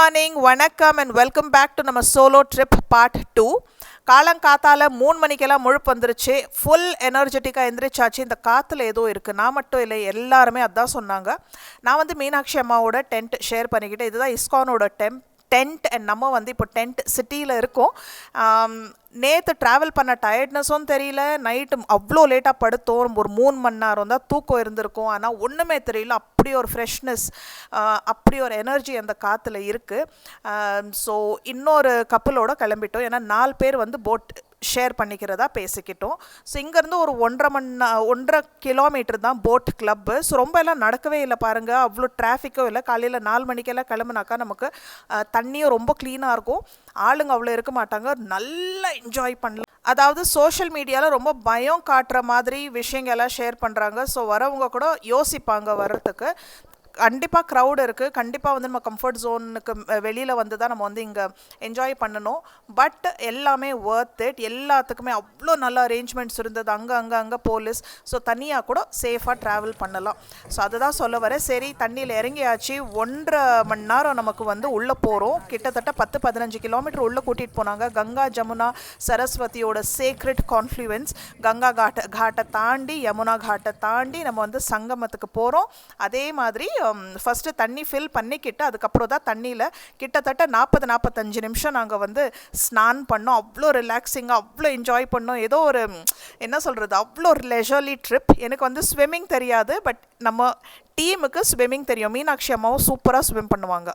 Morning, வணக்கம் and welcome back to நம்ம solo trip part 2. காலங்காத்தால 3 மணிக்கெல்லாம் முழுப்பு வந்துருச்சு. ஃபுல் எனர்ஜெட்டிக்காக எந்திரிச்சாச்சு. இந்த காற்றுல ஏதோ இருக்குது, நான் மட்டும் இல்லை, எல்லாருமே அதான் சொன்னாங்க. நான் வந்து மீனாட்சி அம்மாவோட டென்ட் ஷேர் பண்ணிக்கிட்டேன். இதுதான் இஸ்கானோட டென்ட் அண்ட் நம்ம வந்து இப்போ டென்ட் சிட்டியில் இருக்கோம். நேற்று ட்ராவல் பண்ண டயர்ட்னஸும் தெரியல, நைட்டு அவ்வளோ லேட்டாக படுத்தோம். ஒரு 3 மணி நேரம் தான் தூக்கம் இருந்திருக்கும். ஆனால் ஒன்றுமே தெரியல, அப்படி ஒரு ஃப்ரெஷ்னஸ், அப்படி ஒரு எனர்ஜி அந்த காற்றுல இருக்குது. ஸோ இன்னொரு கப்பலோட கிளம்பிட்டோம். ஏன்னா 4 பேர் வந்து போட் ஷேர் பண்ணிக்கிறதா பேசிக்கிட்டோம். ஸோ இங்கேருந்து ஒரு 1.5 கிலோமீட்டர் தான் போட் கிளப்பு. ஸோ ரொம்ப எல்லாம் நடக்கவே இல்லை பாருங்கள், அவ்வளோ டிராஃபிக்கும் இல்லை. காலையில் 4 மணிக்கெல்லாம் கிளம்புனாக்கா நமக்கு தண்ணியும் ரொம்ப க்ளீனாக இருக்கும், ஆளுங்க அவ்வளோ இருக்க மாட்டாங்க, நல்லா என்ஜாய் பண்ணலாம். அதாவது சோஷியல் மீடியாவில் ரொம்ப பயம் காட்டுற மாதிரி விஷயங்கள்லாம் ஷேர் பண்ணுறாங்க. ஸோ வரவங்க கூட யோசிப்பாங்க வர்றதுக்கு. கண்டிப்பாக க்ரௌடு இருக்குது, கண்டிப்பாக வந்து நம்ம கம்ஃபர்ட் ஜோனுக்கு வெளியில் வந்து தான் நம்ம வந்து இங்கே என்ஜாய் பண்ணணும். பட் எல்லாமே ஒர்த் இட். எல்லாத்துக்குமே அவ்வளோ நல்ல அரேஞ்ச்மெண்ட்ஸ் இருந்தது. அங்கே போலீஸ். ஸோ தனியாக கூட சேஃபாக ட்ராவல் பண்ணலாம். ஸோ அதுதான் சொல்ல வரேன். சரி, தண்ணியில் இறங்கியாச்சு. 1.5 மணி நேரம் நமக்கு வந்து உள்ளே போகிறோம். கிட்டத்தட்ட 10-15 கிலோமீட்டர் உள்ளே கூட்டிகிட்டு போனாங்க. கங்கா ஜமுனா சரஸ்வதியோட சேக்ரெட் கான்ஃப்ளூவன்ஸ். கங்கா காட்டை தாண்டி, யமுனா காட்டை தாண்டி நம்ம வந்து சங்கமத்துக்கு போகிறோம். அதே மாதிரி ஃபஸ்ட்டு தண்ணி ஃபில் பண்ணிக்கிட்டு அதுக்கப்புறம் தான் தண்ணியில் கிட்டத்தட்ட 40-45 நிமிஷம் நாங்கள் வந்து ஸ்நான் பண்ணோம். அவ்வளோ ரிலாக்ஸிங்காக, அவ்வளோ என்ஜாய் பண்ணோம். ஏதோ ஒரு என்ன சொல்கிறது, அவ்வளோ ஒரு லெஷர்லி ட்ரிப். எனக்கு வந்து ஸ்விம்மிங் தெரியாது, பட் நம்ம டீமுக்கு ஸ்விம்மிங் தெரியும். மீனாட்சி அம்மாவும் சூப்பராக ஸ்விம் பண்ணுவாங்க.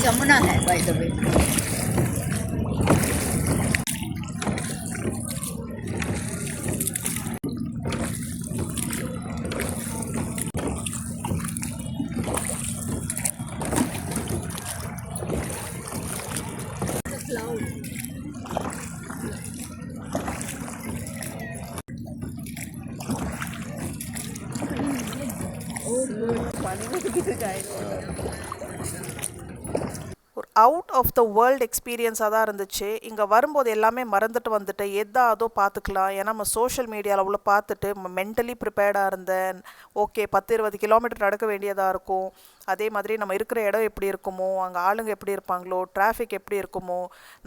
जमुना है बाय द वे. ஒரு அவுட் ஆஃப் த வேர்ல்டு எக்ஸ்பீரியன்ஸாக தான் இருந்துச்சு. இங்கே வரும்போது எல்லாமே மறந்துட்டு வந்துட்டு எதாவதோ பார்த்துக்கலாம். ஏன்னா நம்ம சோஷியல் மீடியாவில் அவ்வளோ பார்த்துட்டு மென்டலி ப்ரிப்பேர்டாக இருந்தேன். ஓகே, 10-20 கிலோமீட்டர் நடக்க வேண்டியதாக இருக்கும். அதே மாதிரி நம்ம இருக்கிற இடம் எப்படி இருக்குமோ, அங்கே ஆளுங்க எப்படி இருப்பாங்களோ, டிராஃபிக் எப்படி இருக்குமோ,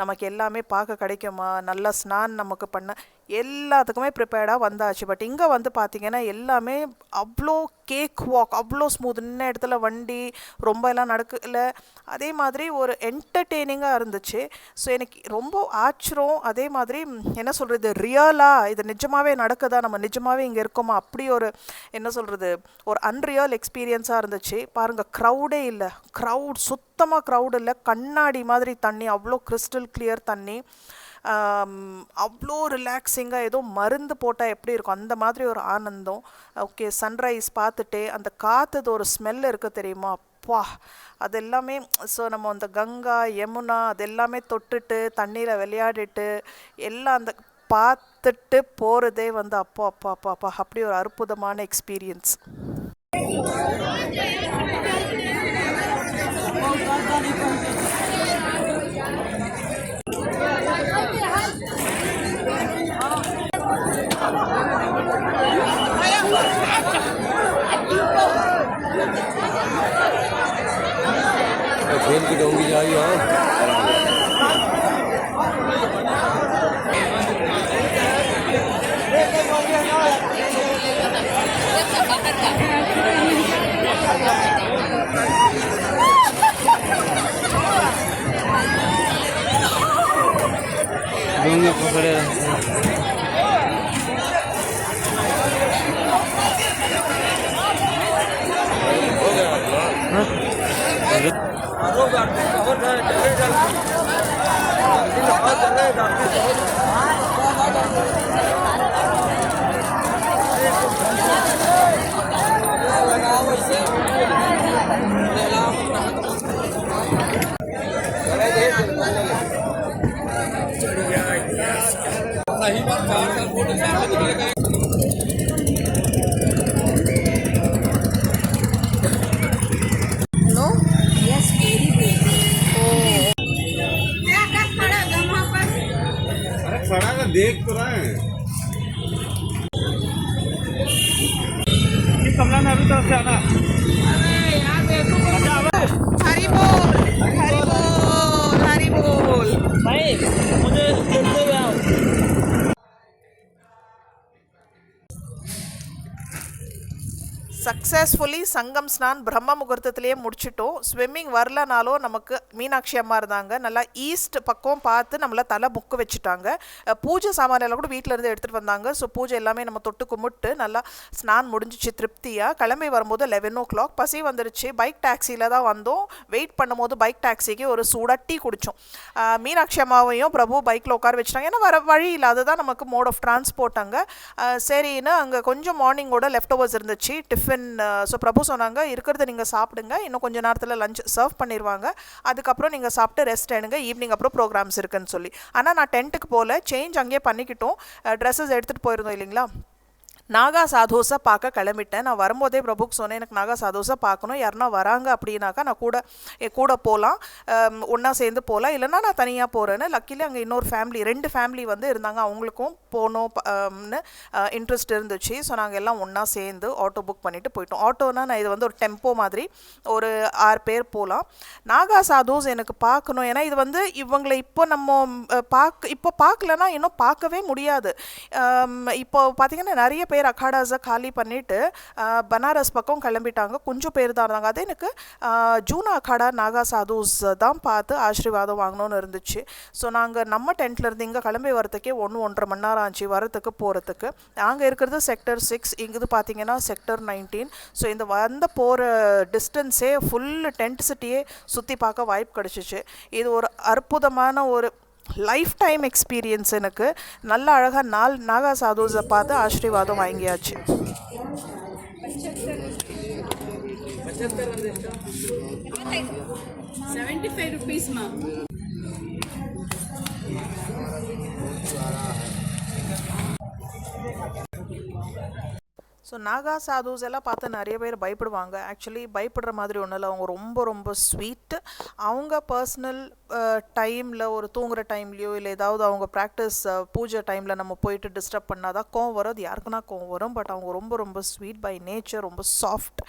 நமக்கு எல்லாமே பார்க்க கிடைக்குமா, நல்லா ஸ்நான் நமக்கு பண்ண, எல்லாத்துக்குமே ப்ரிப்பேர்டாக வந்தாச்சு. பட் இங்கே வந்து பார்த்திங்கன்னா எல்லாமே அவ்வளோ கேக் வாக், அவ்வளோ ஸ்மூத். இன்ன இடத்துல வண்டி ரொம்ப எல்லாம் நடக்கலை. அதே மாதிரி ஒரு என்டர்டெய்னிங்காக இருந்துச்சு. ஸோ எனக்கு ரொம்ப ஆச்சரியம். அதே மாதிரி என்ன சொல்கிறது, ரியலாக இது நிஜமாகவே நடக்குதா, நம்ம நிஜமாகவே இங்கே இருக்கோமா, அப்படி ஒரு என்ன சொல்கிறது, ஒரு அன்ரியல் எக்ஸ்பீரியன்ஸாக இருந்துச்சு. பாருங்கள், க்ரௌடே இல்லை, சுத்தமாக க்ரௌட் இல்லை. கண்ணாடி மாதிரி தண்ணி, அவ்வளோ கிறிஸ்டல் கிளியர் தண்ணி, அவ்வளோ ரிலாக்ஸிங்காக, ஏதோ மருந்து போட்டால் எப்படி இருக்கும் அந்த மாதிரி ஒரு ஆனந்தம். ஓகே, சன்ரைஸ் பார்த்துட்டு அந்த காற்று ஒரு ஸ்மெல் இருக்குது தெரியுமா, அப்பா, அது எல்லாமே. ஸோ நம்ம அந்த கங்கா யமுனா அதெல்லாமே தொட்டுட்டு தண்ணியில் விளையாடிட்டு எல்லாம் அந்த பார்த்துட்டு போகிறதே வந்து அப்பா அப்பா அப்பா அப்பா அப்படி ஒரு அற்புதமான எக்ஸ்பீரியன்ஸ். खेल की डोंगी जाई हो डोंगी पकड़े खड़ा ना देख तो रहे हैं। हरी बोल हरी बोल हरी बोल। भाई मुझे देखते हुए आओ। சக்ஸஸ்ஃபுல்லி சங்கம் ஸ்நான் பிரம்ம முகூர்த்தத்திலேயே முடிச்சிட்டோம். ஸ்விம்மிங் வரலனாலும் நமக்கு மீனாட்சி அம்மா இருந்தாங்க, நல்லா ஈஸ்ட் பக்கம் பார்த்து நம்மளை தலை புக்கு வச்சுட்டாங்க. பூஜை சாமானெல்லாம் கூட வீட்டில் இருந்து எடுத்துகிட்டு வந்தாங்க. ஸோ பூஜை எல்லாமே நம்ம தொட்டு கும்பிட்டு நல்லா ஸ்நான் முடிஞ்சிச்சு திருப்தியாக. கிளம்பி வரும்போது 11 o'clock பசி வந்துருச்சு. பைக் டாக்ஸியில் தான் வந்தோம். வெயிட் பண்ணும்போது பைக் டாக்ஸிக்கு ஒரு சூடாக டீ குடித்தோம். மீனாட்சி அம்மாவையும் பிரபு பைக்கில் உட்கார வச்சுட்டாங்க. ஏன்னா வர வழி இல்லை, அதுதான் நமக்கு மோட் ஆஃப் டிரான்ஸ்போர்ட். அங்கே சரின்னு அங்கே கொஞ்சம் மார்னிங்கோட லெஃப்ட் ஓவர்ஸ் இருந்துச்சு டிஃபன். ஸோ பிரபு சொன்னாங்க இருக்கிறத நீங்கள் சாப்பிடுங்க, இன்னும் கொஞ்சம் நேரத்தில் லஞ்ச் சர்வ் பண்ணிடுவாங்க, அதுக்கப்புறம் நீங்கள் சாப்பிட்டு ரெஸ்ட் எடுங்க, ஈவினிங் அப்புறம் ப்ரோக்ராம்ஸ் இருக்குன்னு சொல்லி. ஆனால் நான் டென்ட்டுக்கு போகல, சேஞ்ச் அங்கேயே பண்ணிக்கிட்டோம். ட்ரெஸ்ஸஸ் எடுத்துகிட்டு போயிருந்தோம் இல்லைங்களா. நாகா சாதோஸை பார்க்க கிளம்பிட்டேன். நான் வரும்போதே பிரபுக்கு சொன்னேன், எனக்கு நாகா சாதோஸை பார்க்கணும், யாருன்னா வராங்க அப்படின்னாக்கா நான் கூட போகலாம், ஒன்றா சேர்ந்து போகலாம், இல்லைனா நான் தனியாக போகிறேன்னு. லக்கிலி அங்கே இன்னொரு ஃபேமிலி 2 ஃபேமிலி வந்து இருந்தாங்க, அவங்களுக்கும் போகணும்னு இன்ட்ரெஸ்ட் இருந்துச்சு. ஸோ நாங்கள் எல்லாம் ஒன்றா சேர்ந்து ஆட்டோ புக் பண்ணிவிட்டு போயிட்டோம். ஆட்டோனா நான் இது வந்து ஒரு டெம்போ மாதிரி, ஒரு 6 பேர் போகலாம். நாகா சாதோஸ் எனக்கு பார்க்கணும், ஏன்னா இது வந்து இவங்களை இப்போ நம்ம இப்போ பார்க்கலன்னா இன்னும் பார்க்கவே முடியாது. இப்போ பார்த்திங்கன்னா நிறைய பேர் அக்காடாஸை காலி பண்ணிவிட்டு பனாரஸ் பக்கம் கிளம்பிட்டாங்க, கொஞ்சம் பேர் தான் இருந்தாங்க. அது எனக்கு ஜூனா அக்காடா நாகா சாதூஸ் தான் பார்த்து ஆசீர்வாதம் வாங்கணும்னு இருந்துச்சு. ஸோ நாங்கள் நம்ம டென்ட்லேருந்து இங்கே கிளம்பி வரத்துக்கே 1-1.5 மணி நேரம் ஆச்சு வரத்துக்கு போகிறதுக்கு. நாங்கள் இருக்கிறது செக்டர் 6, இங்கே பார்த்தீங்கன்னா செக்டர் 19. ஸோ இந்த போகிற டிஸ்டன்ஸே ஃபுல் டென்ட் சிட்டியே சுற்றி பார்க்க வாய்ப்பு கிடச்சிச்சு. இது ஒரு அற்புதமான ஒரு லைஃப் டைம் எக்ஸ்பீரியன்ஸ். எனக்கு நல்ல அழகாக நாகா சாதூஸை பார்த்து ஆசீர்வாதம் வாங்கியாச்சு. 75 rupees, ma'am. ஸோ நாகா சாதூஸ் எல்லாம் பார்த்து நிறைய பேர் பயப்படுவாங்க. ஆக்சுவலி பயப்படுற மாதிரி ஒன்றும் இல்லை, அவங்க ரொம்ப ரொம்ப ஸ்வீட்டு. அவங்க பர்சனல் டைமில் ஒரு தூங்குகிற டைம்லையோ இல்லை ஏதாவது அவங்க ப்ராக்டிஸ் பூஜை டைமில் நம்ம போயிட்டு டிஸ்டர்ப் பண்ணால் தான் கோவம் வரும். அது யாருக்குன்னா கோவம் வரும். பட் அவங்க ரொம்ப ரொம்ப ஸ்வீட் பை நேச்சர், ரொம்ப சாஃப்ட்.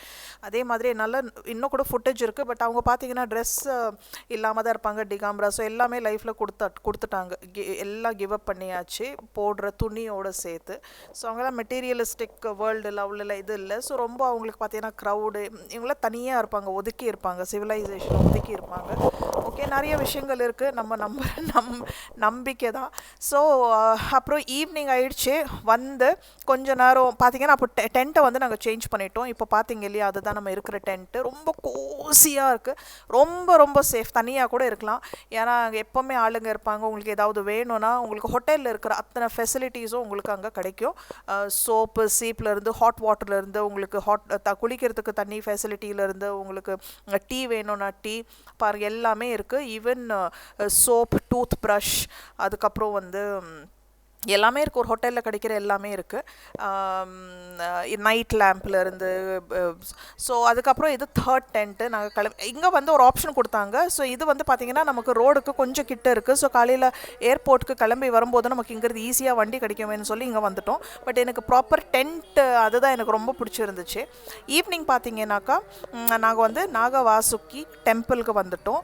அதே மாதிரி என்னால் இன்னும் கூட ஃபுட்டேஜ் இருக்குது. பட் அவங்க பார்த்தீங்கன்னா ட்ரெஸ் இல்லாமல் தான் இருப்பாங்க, டிகாம்பரா. ஸோ எல்லாமே லைஃப்பில் கொடுத்துட்டாங்க, எல்லாம் கிவ் அப் பண்ணியாச்சு போடுற துணியோடு சேர்த்து. ஸோ அவங்களாம் மெட்டீரியலிஸ்டிக் வேர்ல்டு லெவலில் இது இல்லை. ஸோ ரொம்ப அவங்களுக்கு பார்த்தீங்கன்னா க்ரௌடு, இவங்களாம் தனியாக இருப்பாங்க, ஒதுக்கி இருப்பாங்க, சிவிலைசேஷன் ஒதுக்கி இருப்பாங்க. ஓகே, நிறைய விஷயங்கள் இருக்குது, நம்பிக்கை தான். ஸோ அப்புறம் ஈவினிங் ஆகிடுச்சு. வந்து கொஞ்ச நேரம் பார்த்தீங்கன்னா அப்போ டென்ட்டை வந்து நாங்கள் சேஞ்ச் பண்ணிட்டோம். இப்போ பார்த்தீங்க இல்லையா, அதுதான் நம்ம இருக்கிற டென்ட்டு. ரொம்ப கோசியாக இருக்குது, ரொம்ப ரொம்ப சேஃப். தனியாக கூட இருக்கலாம், ஏன்னா அங்கே எப்போவுமே ஆளுங்க இருப்பாங்க. உங்களுக்கு ஏதாவது வேணும்னா உங்களுக்கு ஹோட்டலில் இருக்கிற அத்தனை ஃபெசிலிட்டிஸும் உங்களுக்கு அங்கே கிடைக்கும். சோப்பு சீப்லேருந்து, ஹாட் வாட்டர்லேருந்து, உங்களுக்கு குளிக்கிறதுக்கு தண்ணி ஃபெசிலிட்டியிலேருந்து, உங்களுக்கு டீ வேணும்னா டீ பாருங்கள் எல்லாமே இருக்குது. ஈவன் சோப், டூத் ப்ரஷ், அதுக்கப்புறம் வந்து எல்லாமே இருக்குது. ஒரு ஹோட்டலில் கிடைக்கிற எல்லாமே இருக்குது. நைட் லேம்ப்லேருந்து. ஸோ அதுக்கப்புறம் இது 3rd டென்ட்டு. நாங்கள் இங்கே வந்து ஒரு ஆப்ஷன் கொடுத்தாங்க. ஸோ இது வந்து பார்த்திங்கன்னா நமக்கு ரோடுக்கு கொஞ்சம் கிட்ட இருக்குது. ஸோ காலையில் ஏர்போர்ட்டுக்கு கிளம்பி வரும்போது நமக்கு இங்கிறது ஈஸியாக வண்டி கிடைக்குமேனு சொல்லி இங்கே வந்துட்டோம். பட் எனக்கு ப்ராப்பர் டென்ட்டு அதுதான் எனக்கு ரொம்ப பிடிச்சிருந்துச்சு. ஈவினிங் பார்த்திங்கனாக்கா நாங்கள் வந்து நாக வாசுக்கி டெம்பிளுக்கு வந்துட்டோம்.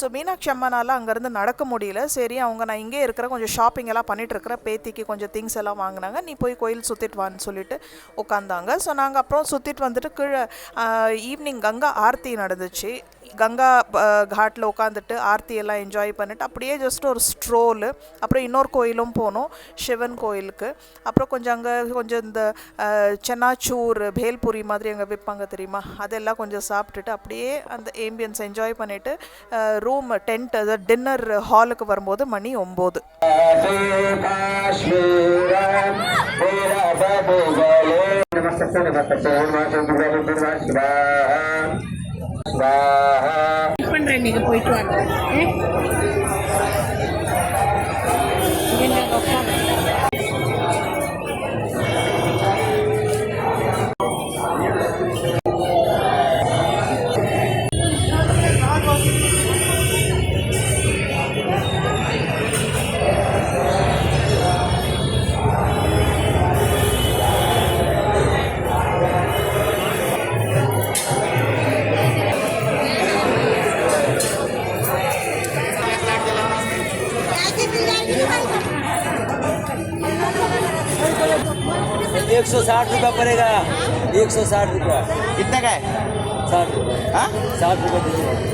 ஸோ மீனாட்சி அம்மனால் அங்கேருந்து நடக்க முடியல. சரி, நான் இங்கே இருக்கிற கொஞ்சம் ஷாப்பிங் எல்லாம் பண்ணிகிட்ருக்கிறேன், பேத்திக்கு கொஞ்சம் திங்ஸ் எல்லாம் வாங்கினாங்க, நீ போய் கோயில் சுற்றிட்டு வான்னு சொல்லிட்டு உட்காந்தாங்க. ஸோ நாங்கள் அப்புறம் சுற்றிட்டு வந்துட்டு கீழே ஈவினிங் கங்கா ஆர்த்தி நடந்துச்சு. கங்கா காட்டில் உட்காந்துட்டு ஆர்த்தி எல்லாம் என்ஜாய் பண்ணிட்டு அப்படியே ஜஸ்ட் ஒரு ஸ்ட்ரோலு. அப்புறம் இன்னொரு கோயிலும் போனோம், சிவன் கோயிலுக்கு. அப்புறம் கொஞ்சம் அங்கே கொஞ்சம் இந்த சென்னாச்சூர் பேல்பூரி மாதிரி அங்கே விற்பாங்க தெரியுமா, அதெல்லாம் கொஞ்சம் சாப்பிட்டுட்டு அப்படியே அந்த ஏம்பியன்ஸ் என்ஜாய் பண்ணிவிட்டு ரூம் டென்ட் டின்னர் ஹாலுக்கு வரும்போது மணி 9. பண்றேன், நீங்க போயிட்டு வாங்க. 160 रुपया पड़ेगा, 160 रुपया। कितने का है? 60 रुपया। हाँ 60 रुपया दीजिए।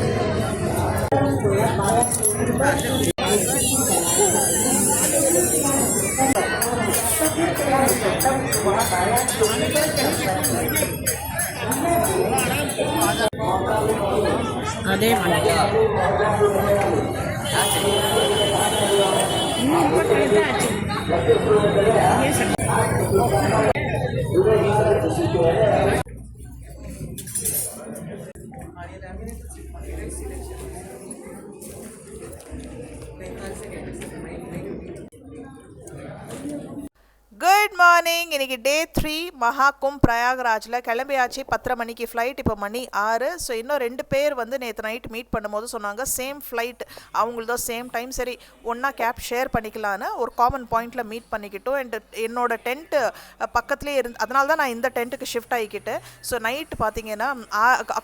అదే మనకి குட் மார்னிங். இன்னைக்கு டே 3 மகாகும்ப் பிரயாக்ராஜில் கிளம்பியாச்சு. 10:30 மணிக்கு ஃப்ளைட். இப்போ மணி 6. ஸோ இன்னும் 2 பேர் வந்து நேற்று நைட் மீட் பண்ணும்போது சொன்னாங்க சேம் ஃப்ளைட், அவங்களதோ சேம் டைம், சரி ஒன்றா கேப் ஷேர் பண்ணிக்கலான்னு ஒரு காமன் பாயிண்டில் மீட் பண்ணிக்கிட்டோம். அண்ட் என்னோட டென்ட்டு பக்கத்துலேயே அதனால தான் நான் இந்த டென்ட்டுக்கு ஷிஃப்ட் ஆகிக்கிட்டேன். ஸோ நைட்டு பார்த்தீங்கன்னா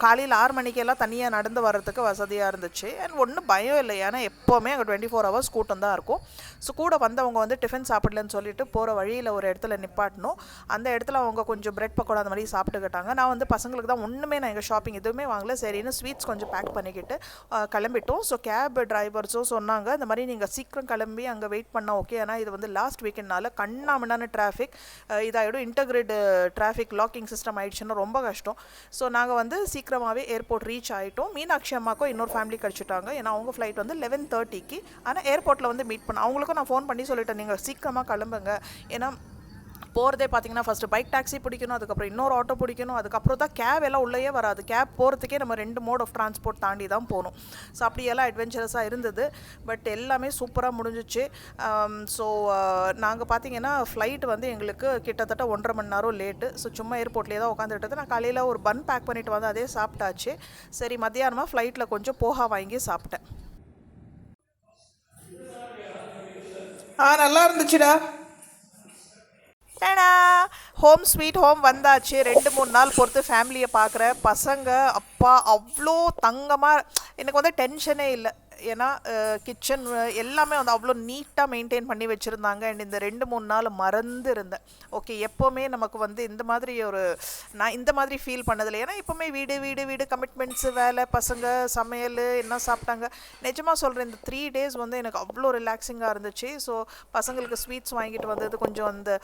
காலையில் 6 மணிக்கெல்லாம் தனியாக நடந்து வர்றதுக்கு வசதியாக இருந்துச்சு. அண்ட் ஒன்றும் பயம் இல்லை, ஏன்னா எப்போவுமே அங்கே 24 hours கூட்டம் தான் இருக்கும். ஸோ கூட வந்தவங்க வந்து டிஃபன் சாப்பிடலன்னு சொல்லிட்டு போகிற வழியில் ஒரு இடத்துல நிப்பாட்டணும். அந்த இடத்துல அவங்க கொஞ்சம் பிரெட் பக்கோடா அந்த மாதிரி சாப்பிட்டுக்கிட்டாங்க. நான் வந்து பசங்களுக்கு தான் ஒன்றுமே நான் எங்கள் ஷாப்பிங் எதுவுமே வாங்கல, சரின்னு ஸ்வீட்ஸ் கொஞ்சம் பேக் பண்ணிக்கிட்டு கிளம்பிட்டோம். ஸோ கேப் டிரைவர்ஸும் சொன்னாங்க இந்த மாதிரி நீங்கள் சீக்கிரம் கிளம்பி அங்கே வெயிட் பண்ணால் ஓகே, ஏன்னா இது வந்து லாஸ்ட் வீக்கெண்ட்னால கண்ணாமண்ணான டிராஃபிக் இதாகிடும், இன்டகிரேட் டிராஃபிக் லாக்கிங் சிஸ்டம் ஆகிடுச்சுன்னா ரொம்ப கஷ்டம். ஸோ நாங்கள் வந்து சீக்கிரமாகவே ஏர்போர்ட் ரீச் ஆகிட்டோம். மீனாட்சி அம்மாக்கும் இன்னொரு ஃபேமிலி கிடச்சிட்டாங்க, ஏன்னா அவங்க ஃப்ளைட் வந்து 11:30க்கு. ஆனால் ஏர்போர்ட்டில் வந்து மீட் பண்ண அவங்களுக்கும் நான் ஃபோன் பண்ணி சொல்லிட்டேன் நீங்கள் சீக்கிரமாக கிளம்புங்க, ஏன்னா போகிறதே பார்த்தீங்கன்னா ஃபஸ்ட்டு பைக் டாக்ஸி பிடிக்கணும், அதுக்கப்புறம் இன்னொரு ஆட்டோ பிடிக்கணும், அதுக்கப்புறம் தான் கேப் எல்லாம் உள்ளேயே வராது. கேப் போகிறதுக்கே நம்ம 2 மோட் ஆஃப் ட்ரான்ஸ்போர்ட் தாண்டி தான் போகணும். ஸோ அப்படியெல்லாம் அட்வென்ச்சரஸாக இருந்தது. பட் எல்லாமே சூப்பராக முடிஞ்சிச்சு. ஸோ நாங்கள் பார்த்தீங்கன்னா ஃப்ளைட் வந்து எங்களுக்கு கிட்டத்தட்ட 1.5 மணி நேரம் லேட்டு. ஸோ சும்மா ஏர்போர்ட்லேயே தான் உட்காந்துட்டு நான் காலையில் ஒரு பன் பேக் பண்ணிவிட்டு வந்து அதே சாப்பிட்டாச்சு. சரி மத்தியானமாக ஃப்ளைட்டில் கொஞ்சம் போஹா வாங்கி சாப்பிட்டேன். நல்லா இருந்துச்சுடா. டடா, ஹோம் ஸ்வீட் ஹோம் வந்தாச்சு. 2-3 நாள் பொறுத்து ஃபேமிலியை பார்க்குற பசங்க அப்பா அவ்வளோ தங்கமாக, எனக்கு வந்து டென்ஷனே இல்லை. ஏன்னா கிச்சன் எல்லாமே வந்து அவ்வளோ நீட்டாக மெயின்டைன் பண்ணி வச்சுருந்தாங்க. அண்ட் இந்த 2-3 நாள் மறந்து இருந்தேன். ஓகே, எப்போவுமே நமக்கு வந்து இந்த மாதிரி நான் இந்த மாதிரி ஃபீல் பண்ணதில்லை. ஏன்னா எப்போவுமே வீடு வீடு வீடு கமிட்மெண்ட்ஸு, வேலை, பசங்க, சமையல், என்ன சாப்பிட்டாங்க. நிஜமாக சொல்கிறேன், இந்த 3 days வந்து எனக்கு அவ்வளோ ரிலாக்ஸிங்காக இருந்துச்சு. ஸோ பசங்களுக்கு ஸ்வீட்ஸ் வாங்கிட்டு வந்தது, கொஞ்சம் அந்த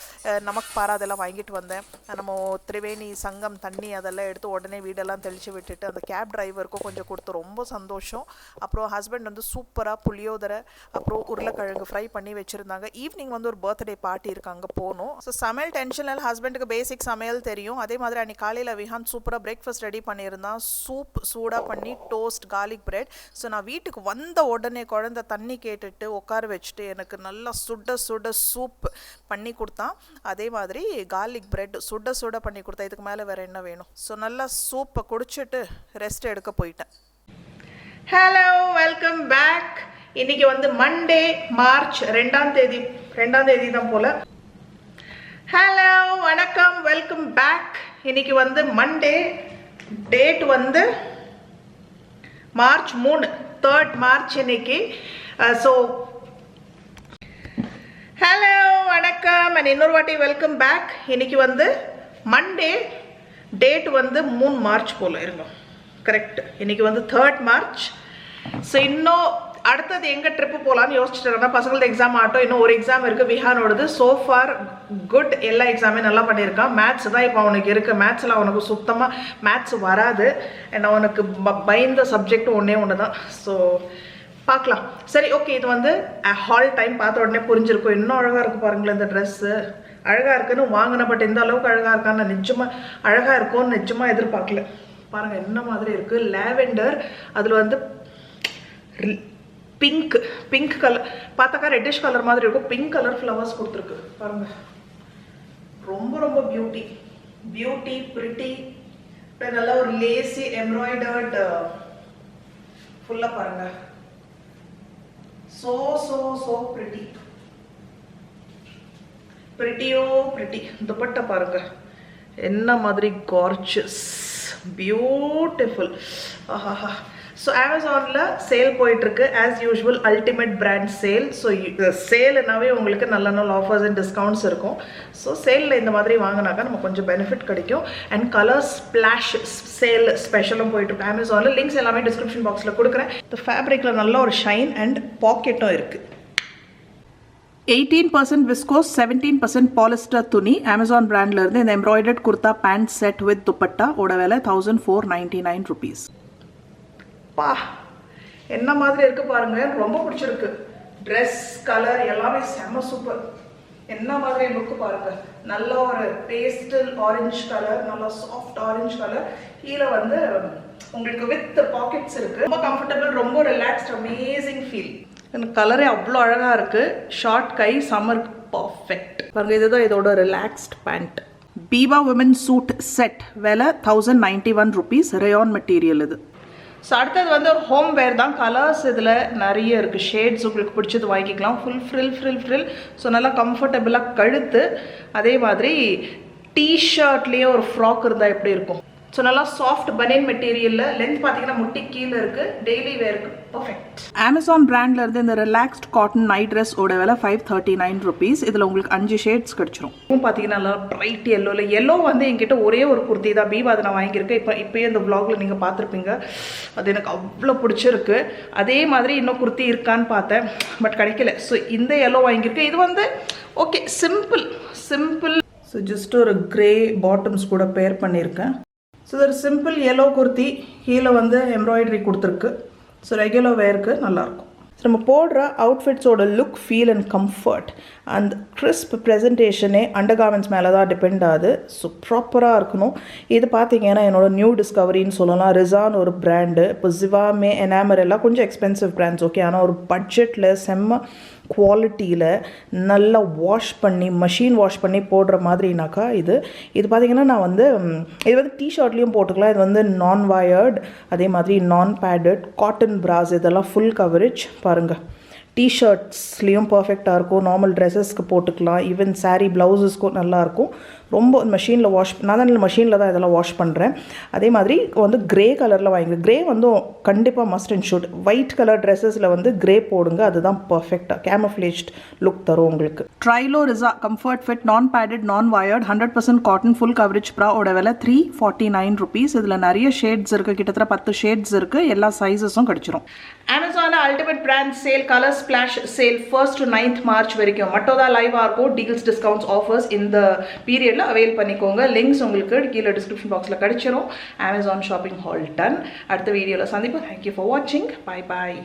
நமக்கு பாராதெல்லாம் வாங்கிட்டு வந்தேன். நம்ம திரிவேணி சங்கம் தண்ணி அதெல்லாம் எடுத்து உடனே வீடெல்லாம் தெளித்து விட்டுட்டு அந்த கேப் டிரைவருக்கும் கொஞ்சம் கொடுத்து ரொம்ப சந்தோஷம். அப்புறம் ஹஸ்பண்ட் வந்து சூப்பராக புளியோதரை அப்புறம் உருளைக்கிழங்கு ஃப்ரை பண்ணி வச்சுருந்தாங்க. ஈவினிங் வந்து ஒரு பர்த்டே பார்ட்டி இருக்குது, அங்கே போகணும். ஸோ சமையல் டென்ஷனில் ஹஸ்பண்டுக்கு பேசிக் சமையல் தெரியும். அதே மாதிரி அன்றைக்கி காலையில் விஹான் சூப்பராக பிரேக்ஃபாஸ்ட் ரெடி பண்ணியிருந்தான். சூப் சூடாக பண்ணி டோஸ்ட், கார்லிக் பிரெட். ஸோ நான் வீட்டுக்கு வந்த உடனே குழந்தை தண்ணி கேட்டுட்டு உட்கார வச்சுட்டு எனக்கு நல்லா சுட சுட சூப் பண்ணி கொடுத்தான். அதே மாதிரி கார்லிக் பிரெட் சுட சுட பண்ணி கொடுத்தா. இதுக்கு மேலே வேறு என்ன வேணும்? ஸோ நல்லா சூப்பை குடிச்சிட்டு ரெஸ்ட் எடுக்க போயிட்டேன். Hello, welcome back. இன்னைக்கு வந்து மண்டே, மார்ச் 2ஆம் தேதி தான் போல. ஹலோ, வணக்கம், வெல்கம் பேக். இன்னைக்கு வந்து மண்டே, டேட் வந்து மார்ச் 3, 3rd மார்ச் இன்னைக்கு. ஸோ ஹலோ, வணக்கம் அண்ட் இன்னொரு வாட்டி வெல்கம் பேக். இன்னைக்கு வந்து மண்டே, டேட் வந்து 3 மார்ச் போல இருங்க. கரெக்ட், இன்னைக்கு வந்து 3rd மார்ச். ஸோ இன்னும் அடுத்தது எங்கே ட்ரிப்பு போகலான்னு யோசிச்சுட்டு பசங்களோட எக்ஸாம் ஆகட்டும். இன்னும் ஒரு எக்ஸாம் இருக்குது விஹானோடது. சோஃபார் குட், எல்லா எக்ஸாமே நல்லா பண்ணியிருக்கான். மேத்ஸ் தான் இப்போ அவனுக்கு இருக்குது. மேத்ஸில் அவனுக்கு சுத்தமாக மேத்ஸ் வராது. அண்ட் அவனுக்கு பயந்த சப்ஜெக்ட் ஒன்று தான். ஸோ பார்க்கலாம். சரி, ஓகே, இது வந்து ஹால் டைம் பார்த்த உடனே புரிஞ்சிருக்கும். இன்னும் அழகாக இருக்குது பாருங்களேன் இந்த ட்ரெஸ்ஸு. அழகாக இருக்குன்னு வாங்கின, பட் எந்த அளவுக்கு அழகாக இருக்கான்னு நிஜமாக அழகாக இருக்கும்னு நிஜமாக எதிர்பார்க்கல. பாருங்கள் என்ன மாதிரி இருக்குது. லேவெண்டர், அதில் வந்து பிங்க் கலர், பார்த்தாக்கா ரெட்டிஷ் கலர் மாதிரி இருக்கும். பிங்க் கலர் ஃப்ளவர்ஸ் கொடுத்துருக்கு பாருங்கள். ரொம்ப ரொம்ப பியூட்டி பிரிட்டி. நல்லா ஒரு லேசி எம்ப்ராய்டர்டு ஃபுல்லாக பாருங்கள். so pretty. துப்பட்டா பாருங்க என்ன மாதிரி கார்ஜியஸ், பியூட்டிஃபுல். ஆஹா, ஸோ அமேசானில் சேல் போயிட்டுருக்கு as usual ultimate brand sale. So சேல்னாவே உங்களுக்கு நல்ல நல்ல ஆஃபர்ஸ் அண்ட் டிஸ்கவுண்ட்ஸ் இருக்கும். ஸோ சேலில் இந்த மாதிரி வாங்கினாக்கா நம்ம கொஞ்சம் பெனிஃபிட் கிடைக்கும். அண்ட் கலர் ஸ்பிளாஷ் சேல் ஸ்பெஷலும் போயிட்டுருக்கு அமேசானில். லிங்க்ஸ் எல்லாமே டிஸ்கிரிப்ஷன் பாக்ஸில் கொடுக்குறேன். இந்த ஃபேப்ரிக்கில் நல்ல ஒரு ஷைன் அண்ட் பாக்கெட்டும் இருக்குது. 18% விஸ்கோஸ் 17% பாலிஸ்டர் துணி அமேசான் பிராண்ட்ல இருந்து இந்த embroidered kurta pant set with dupatta ஓட விலை 1499 rupees. பா என்ன மாதிரி இருக்கு பாருங்க, ரொம்ப பிடிச்சிருக்கு. ட்ரெஸ் கலர் எல்லாமே செம்ம சூப்பர். என்ன மாதிரி லுக் பாருங்க, நல்ல ஒரு பேஸ்டல் ஆரஞ்சு கலர், நல்ல சாஃப்ட் ஆரஞ்சு கலர். கீழே வந்து உங்களுக்கு வித் பாக்கெட்ஸ் இருக்கு. ரொம்ப கம்ஃபர்டபுள், ரொம்ப ரிலாக்ஸ்ட், அமேசிங் ஃபீல். எனக்கு கலரே அவ்வளோ அழகாக இருக்குது. ஷார்ட் கை, சம்மருக்கு பர்ஃபெக்ட். பாருங்க, இதுதான் இதோட relaxed pant. Biba women suit set விலை 1091 rupees. ரயான் மெட்டீரியல் இது. ஸோ அடுத்தது வந்து ஒரு ஹோம் வேர் தான். கலர்ஸ் இதில் நிறைய இருக்குது. ஷேட்ஸ் உங்களுக்கு பிடிச்சது வாங்கிக்கலாம். Full frill. ஸோ நல்லா கம்ஃபர்டபுளாக கழுத்து. அதே மாதிரி டிஷர்ட்லேயே ஒரு ஃப்ராக் இருந்தால் எப்படி இருக்கும். ஸோ நல்லா சாஃப்ட் பனியன் மெட்டீரியலில் லென்த் பார்த்தீங்கன்னா முட்டி கீழே இருக்குது. டெய்லி வேருக்கு பர்ஃபெக்ட். அமேசான் பிராண்ட்ல இருந்து இந்த ரிலாக்ஸ்ட் காட்டன் நைட் ட்ரெஸ் ஓட விலை 539 rupees. இதில் உங்களுக்கு 5 ஷேட்ஸ் கிடச்சிரும். பார்த்தீங்கன்னா நல்லா பிரைட் எல்லோவில். எல்லோ வந்து என்கிட்ட ஒரே ஒரு குர்த்தி தான் பீபா, அதை நான் வாங்கியிருக்கேன். இப்போயே இந்த vlogல நீங்கள் பார்த்துருப்பீங்க. அது எனக்கு அவ்வளோ பிடிச்சிருக்கு. அதே மாதிரி இன்னும் குர்த்தி இருக்கான்னு பார்த்தேன், பட் கிடைக்கல. ஸோ இந்த எல்லோ வாங்கியிருக்கேன். இது வந்து ஓகே, சிம்பிள். ஸோ ஜஸ்ட் ஒரு கிரே பாட்டம்ஸ் கூட பேர் பண்ணியிருக்கேன். ஸோ ஒரு சிம்பிள் எல்லோ குர்த்தி, கீழே வந்து எம்ப்ராய்டரி கொடுத்துருக்கு. ஸோ ரெகுலர் வேருக்கு நல்லாயிருக்கும். ஸோ நம்ம போடுற அவுட்ஃபிட்ஸோட லுக், ஃபீல் அண்ட் கம்ஃபர்ட் அந்த கிறிஸ்ப் ப்ரெசன்டேஷனே அண்டர் கார்மெண்ட்ஸ் மேலே தான் டிபெண்ட் ஆகுது. ஸோ ப்ராப்பராக இருக்கணும். இது பார்த்தீங்கன்னா என்னோடய நியூ டிஸ்கவரின்னு சொல்லலாம். ரிசான் ஒரு பிராண்டு. இப்போ ஜிவாமே, எனாமர் எல்லாம் கொஞ்சம் எக்ஸ்பென்சிவ் பிராண்ட்ஸ், ஓகே. ஆனால் ஒரு பட்ஜெட்டில் செம்ம குவாலிட்டியில் நல்லா வாஷ் பண்ணி, மெஷின் வாஷ் பண்ணி போடுற மாதிரினாக்கா இது பார்த்திங்கன்னா நான் வந்து இது வந்து டிஷர்ட்லேயும் போட்டுக்கலாம். இது வந்து நான் வயர்டு, அதே மாதிரி நான் பேடட் காட்டன் பிராஸ், இதெல்லாம் ஃபுல் கவரேஜ் பாருங்கள். டிஷர்ட்ஸ்லேயும் பர்ஃபெக்டாக இருக்கும். நார்மல் ட்ரெஸ்ஸஸ்க்கு போட்டுக்கலாம். ஈவன் சாரீ ப்ளவுஸஸ்க்கும் நல்லாயிருக்கும். ரொம்ப மெஷினில் வாஷ், நான் தான் மெஷினில் தான் இதெல்லாம் வாஷ் பண்ணுறேன். அதே மாதிரி வந்து கிரே கலரில் வாங்கிக்கிறேன். கிரே வந்து கண்டிப்பாக must and should. White colour ட்ரெஸ்ஸஸில் வந்து கிரே போடுங்க, அதுதான் பர்ஃபெக்டாக கேமஃப்ளேஜ்ட் லுக் தரும் உங்களுக்கு. Trylo Riza comfort fit non padded non wired 100% cotton full coverage bra ஓட விலை 349 rupees. இதில் நிறைய ஷேட்ஸ் இருக்குது, கிட்டத்தட்ட 10 ஷேட்ஸ் இருக்குது. எல்லா சைஸஸும் கிடச்சிரும். அமேசானில் ultimate brand sale, colour splash sale 1st to 9th March வரைக்கும் மட்டும் தான் லைவாக இருக்கும். டீல்ஸ், டிஸ்கவுண்ட்ஸ், ஆஃபர்ஸ் இந்த பீரியட் அவைல் பண்ணிக்கோங்க. லிங்க்ஸ் உங்களுக்கு கீழே டிஸ்கிரிப்ஷன் பாக்ஸில் கிடைச்சிரும். Amazon shopping haul done. அடுத்த வீடியோவில் சந்திப்போம். தேங்க்யூ ஃபார் வாட்சிங். பை பாய்.